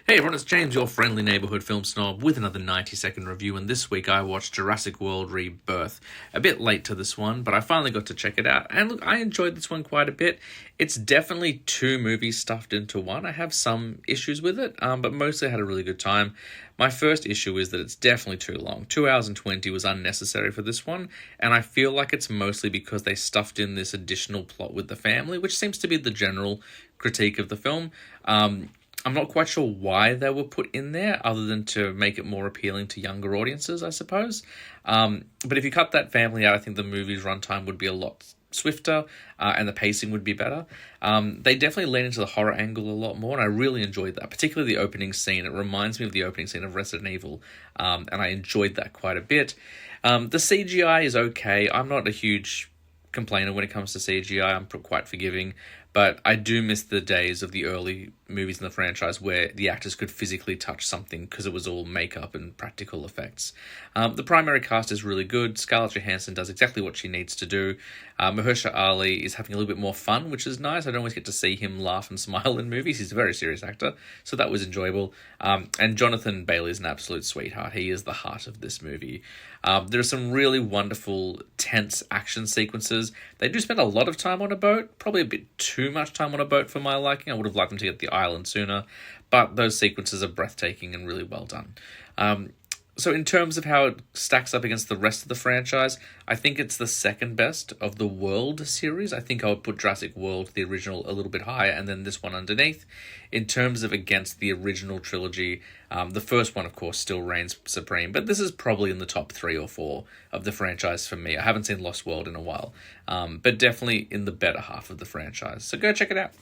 Hey everyone, it's James, your friendly neighbourhood film snob, with another 90-second review, and this week I watched Jurassic World Rebirth. A bit late to this one, but I finally got to check it out, and look, I enjoyed this one quite a bit. It's definitely two movies stuffed into one. I have some issues with it, but mostly I had a really good time. My first issue is that it's definitely too long. 2 hours and 20 was unnecessary for this one, and I feel like it's mostly because they stuffed in this additional plot with the family, which seems to be the general critique of the film. I'm not quite sure why they were put in there, other than to make it more appealing to younger audiences, I suppose. But if you cut that family out, I think the movie's runtime would be a lot swifter, and the pacing would be better. They definitely lean into the horror angle a lot more, and I really enjoyed that, particularly the opening scene. It reminds me of the opening scene of Resident Evil, and I enjoyed that quite a bit. The CGI is okay. I'm not a huge complainer when it comes to CGI. I'm quite forgiving, but I do miss the days of the early movies in the franchise where the actors could physically touch something because it was all makeup and practical effects. The primary cast is really good. Scarlett Johansson does exactly what she needs to do. Mahershala Ali is having a little bit more fun, which is nice. I don't always get to see him laugh and smile in movies. He's a very serious actor, so that was enjoyable. And Jonathan Bailey is an absolute sweetheart. He is the heart of this movie. There are some really wonderful, tense action sequences. They do spend a lot of time on a boat, probably a bit too much time on a boat for my liking. I would have liked them to get the island sooner, but those sequences are breathtaking and really well done. So in terms of how it stacks up against the rest of the franchise, I think it's the second best of the World series. I think I would put Jurassic World, the original, a little bit higher, and then this one underneath. In terms of against the original trilogy, the first one, of course, still reigns supreme, but this is probably in the top 3 or 4 of the franchise for me. I haven't seen Lost World in a while, but definitely in the better half of the franchise. So go check it out.